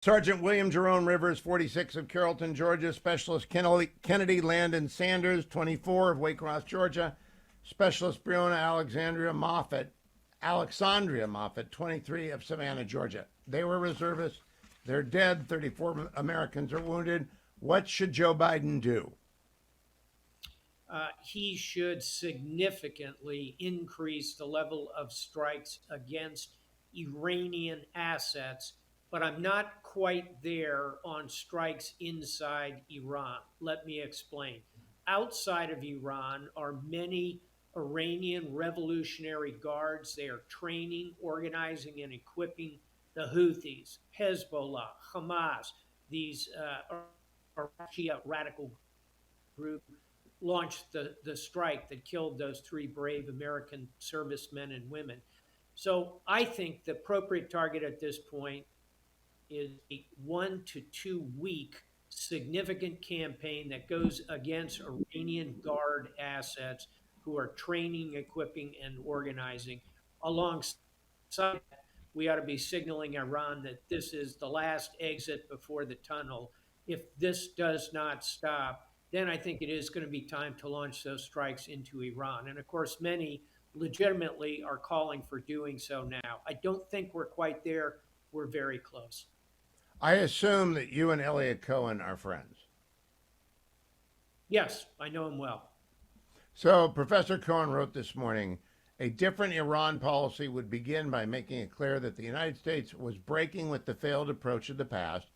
Sergeant William Jerome Rivers, 46 of Carrollton, Georgia. Specialist Kennedy Landon Sanders, 24 of Waycross, Georgia. Specialist Breonna Alexandria Moffett, 23 of Savannah, Georgia. They were reservists. They're dead. 34 Americans are wounded. What should Joe Biden do? He should significantly increase the level of strikes against Iranian assets, but I'm not quite there on strikes inside Iran. Let me explain. Outside of Iran are many Iranian Revolutionary Guards. They are training, organizing, and equipping the Houthis, Hezbollah, Hamas, these Shia radical group launched the strike that killed those three brave American servicemen and women. So I think the appropriate target at this point is a 1 to 2 week significant campaign that goes against Iranian Guard assets who are training, equipping, and organizing. Alongside that, we ought to be signaling Iran that this is the last exit before the tunnel. If this does not stop, then I think it is going to be time to launch those strikes into Iran. And of course, many legitimately are calling for doing so now. I don't think we're quite there. We're very close. I assume that you and Elliot Cohen are friends. Yes, I know him well. So, Professor Cohen wrote this morning a different Iran policy would begin by making it clear that the United States was breaking with the failed approach of the past,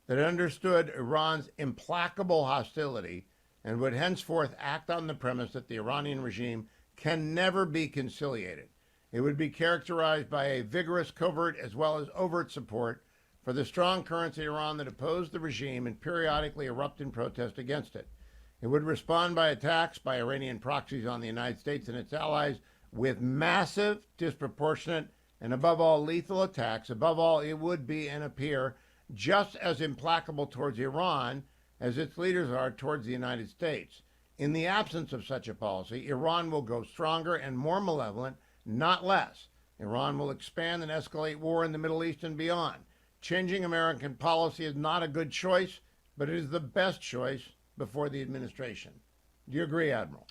that understood Iran's implacable hostility, and would henceforth act on the premise that the Iranian regime can never be conciliated. It would be characterized by a vigorous covert as well as overt support for the strong currents in Iran that oppose the regime and periodically erupt in protest against it. It would respond by attacks by Iranian proxies on the United States and its allies with massive, disproportionate, and above all, lethal attacks. Above all, it would be and appear just as implacable towards Iran as its leaders are towards the United States. In the absence of such a policy, Iran will grow stronger and more malevolent, not less. Iran will expand and escalate war in the Middle East and beyond. Changing American policy is not a good choice, but it is the best choice before the administration. Do you agree, Admiral?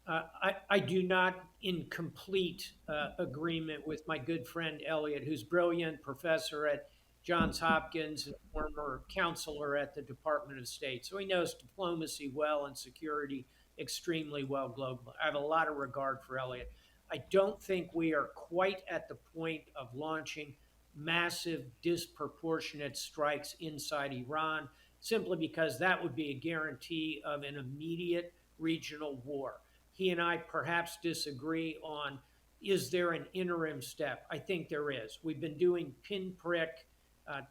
I do not in complete agreement with my good friend Elliot, who's brilliant professor at Johns Hopkins and former counselor at the Department of State. So he knows diplomacy well and security extremely well globally. I have a lot of regard for Elliot. I don't think we are quite at the point of launching massive, disproportionate strikes inside Iran, simply because that would be a guarantee of an immediate regional war. He and I perhaps disagree on, is there an interim step? I think there is. We've been doing pinprick,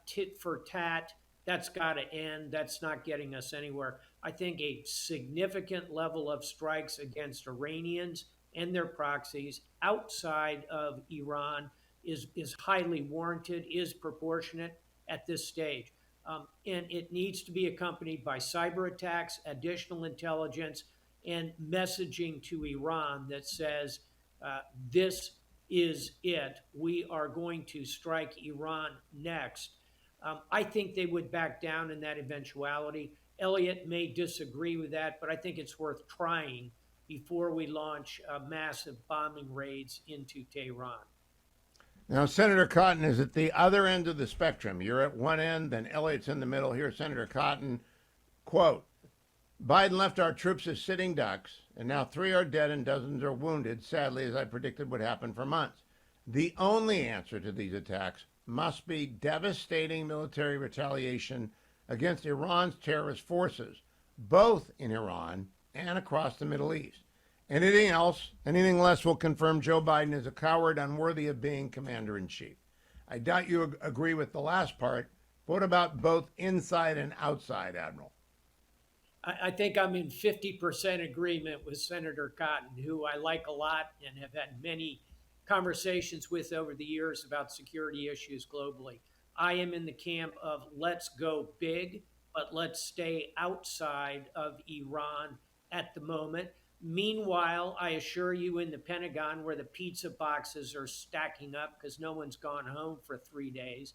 tit for tat. That's got to end. That's not getting us anywhere. I think a significant level of strikes against Iranians and their proxies outside of Iran is highly warranted, is proportionate at this stage. And it needs to be accompanied by cyber attacks, additional intelligence, and messaging to Iran that says, this is it. We are going to strike Iran next. I think they would back down in that eventuality. Elliot may disagree with that, but I think it's worth trying before we launch massive bombing raids into Tehran. Now, Senator Cotton is at the other end of the spectrum. You're at one end, then Elliot's in the middle. Here's Senator Cotton. Quote, Biden left our troops as sitting ducks, and now 3 are dead and dozens are wounded, sadly, as I predicted would happen for months. The only answer to these attacks must be devastating military retaliation against Iran's terrorist forces, both in Iran and across the Middle East. Anything less will confirm Joe Biden is a coward unworthy of being commander-in-chief. I doubt you agree with the last part. But what about both inside and outside, Admiral? I think I'm in 50% agreement with Senator Cotton, who I like a lot and have had many conversations with over the years about security issues globally. I am in the camp of let's go big, but let's stay outside of Iran at the moment. Meanwhile, I assure you, in the Pentagon, where the pizza boxes are stacking up because no one's gone home for 3 days,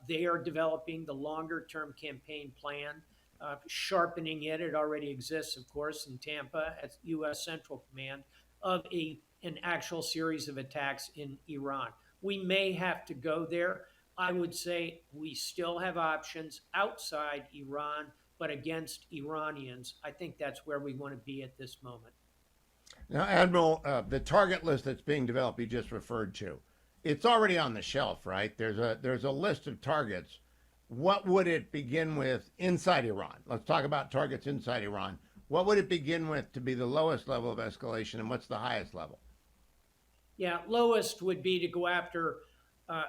They are developing the longer-term campaign plan, sharpening it. It already exists, of course, in Tampa at U.S. Central Command of an actual series of attacks in Iran. We may have to go there. I would say we still have options outside Iran, but against Iranians. I think that's where we want to be at this moment. Now, Admiral, the target list that's being developed, you just referred to, it's already on the shelf, right? There's a list of targets. What would it begin with inside Iran? Let's talk about targets inside Iran. What would it begin with to be the lowest level of escalation, and what's the highest level? Yeah, lowest would be to go after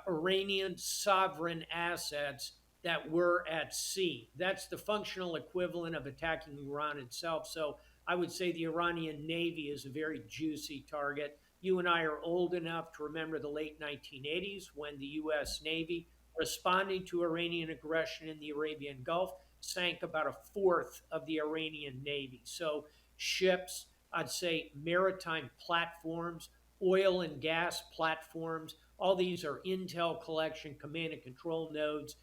Iranian sovereign assets that were at sea. That's the functional equivalent of attacking Iran itself. So I would say the Iranian Navy is a very juicy target. You and I are old enough to remember the late 1980s when the U.S. Navy, responding to Iranian aggression in the Arabian Gulf, sank about a fourth of the Iranian Navy. So ships, I'd say maritime platforms, oil and gas platforms, all these are intel collection, command and control nodes.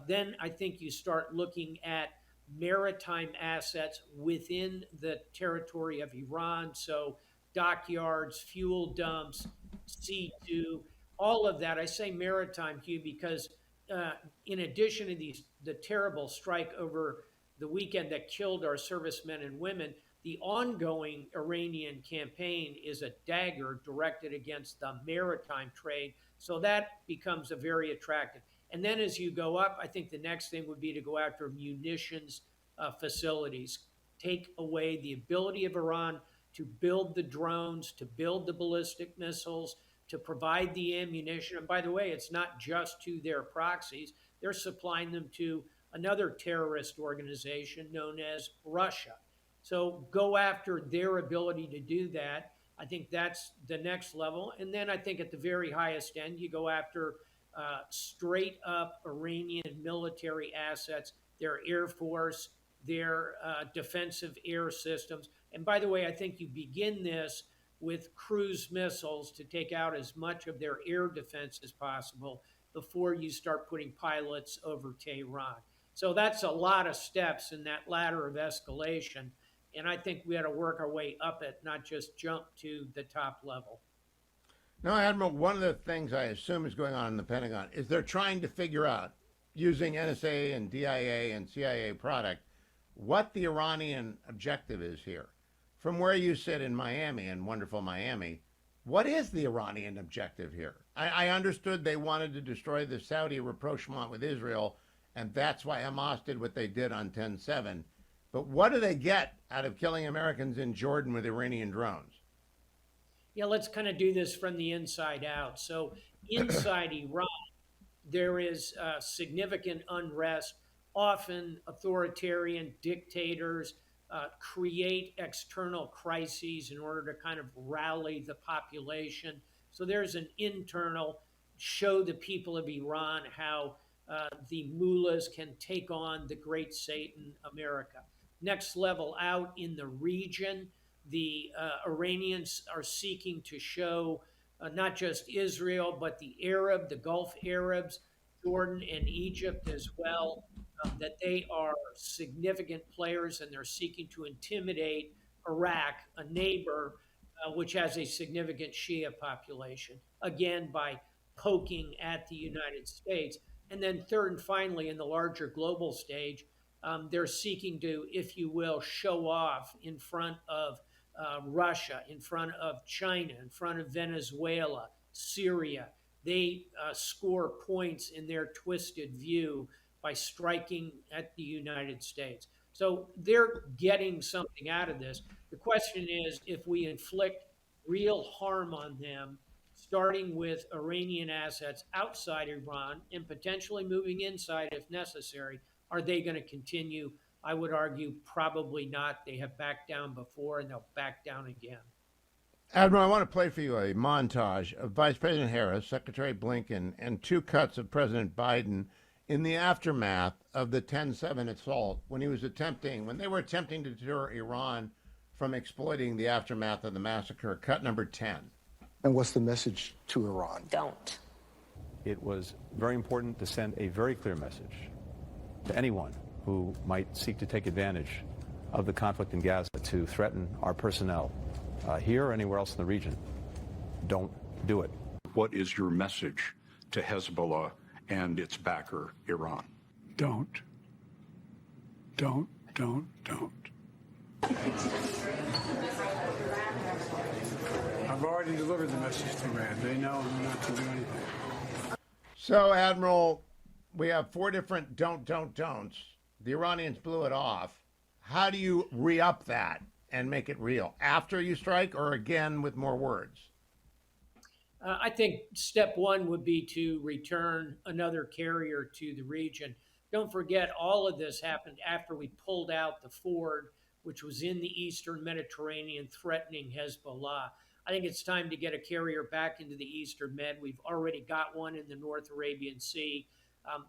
Then I think you start looking at maritime assets within the territory of Iran. So dockyards, fuel dumps, C2, all of that. I say maritime, Hugh, because in addition to the terrible strike over the weekend that killed our servicemen and women, the ongoing Iranian campaign is a dagger directed against the maritime trade. So that becomes a very attractive. And then as you go up, I think the next thing would be to go after munitions facilities, take away the ability of Iran to build the drones, to build the ballistic missiles, to provide the ammunition. And by the way, it's not just to their proxies, they're supplying them to another terrorist organization known as Russia. So go after their ability to do that. I think that's the next level. And then I think at the very highest end, you go after straight up Iranian military assets, their air force, their defensive air systems. And by the way, I think you begin this with cruise missiles to take out as much of their air defense as possible before you start putting pilots over Tehran. So that's a lot of steps in that ladder of escalation. And I think we had to work our way up it, not just jump to the top level. Now, Admiral, one of the things I assume is going on in the Pentagon is they're trying to figure out, using NSA and DIA and CIA product, what the Iranian objective is here. From where you sit in Miami, in wonderful Miami, what is the Iranian objective here? I understood they wanted to destroy the Saudi rapprochement with Israel, and that's why Hamas did what they did on 10/7. But what do they get out of killing Americans in Jordan with Iranian drones? Yeah, let's kind of do this from the inside out. So inside Iran, there is significant unrest. Often authoritarian dictators create external crises in order to kind of rally the population. So there's an internal show the people of Iran how the mullahs can take on the great Satan, America. Next level out in the region, the Iranians are seeking to show not just Israel, but the Gulf Arabs, Jordan and Egypt as well, that they are significant players and they're seeking to intimidate Iraq, a neighbor, which has a significant Shia population, again, by poking at the United States. And then third and finally, in the larger global stage, they're seeking to, if you will, show off in front of Russia, in front of China, in front of Venezuela, Syria. They score points in their twisted view by striking at the United States. So they're getting something out of this. The question is, if we inflict real harm on them, starting with Iranian assets outside Iran and potentially moving inside if necessary, are they going to continue? I would argue probably not. They have backed down before and they'll back down again. Admiral, I want to play for you a montage of Vice President Harris, Secretary Blinken, and two cuts of President Biden in the aftermath of the 10/7 assault when they were attempting to deter Iran from exploiting the aftermath of the massacre. Cut number 10. And what's the message to Iran? Don't. It was very important to send a very clear message to anyone who might seek to take advantage of the conflict in Gaza to threaten our personnel here or anywhere else in the region. Don't do it. What is your message to Hezbollah and its backer, Iran? Don't. I've already delivered the message to Iran. They know not to do anything. So, Admiral, we have 4 different don'ts. The Iranians blew it off. How do you re-up that and make it real? After you strike or again with more words? I think step one would be to return another carrier to the region. Don't forget, all of this happened after we pulled out the Ford, which was in the Eastern Mediterranean, threatening Hezbollah. I think it's time to get a carrier back into the Eastern Med. We've already got one in the North Arabian Sea.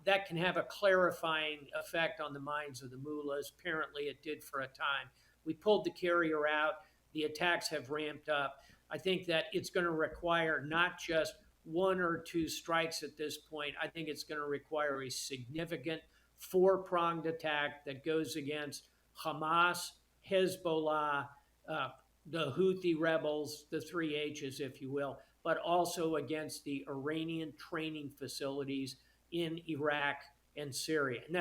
That can have a clarifying effect on the minds of the mullahs. Apparently, it did for a time. We pulled the carrier out. The attacks have ramped up. I think that it's going to require not just 1 or 2 strikes at this point. I think it's going to require a significant 4-pronged attack that goes against Hamas, Hezbollah, the Houthi rebels, the 3 H's, if you will, but also against the Iranian training facilities in Iraq and Syria. And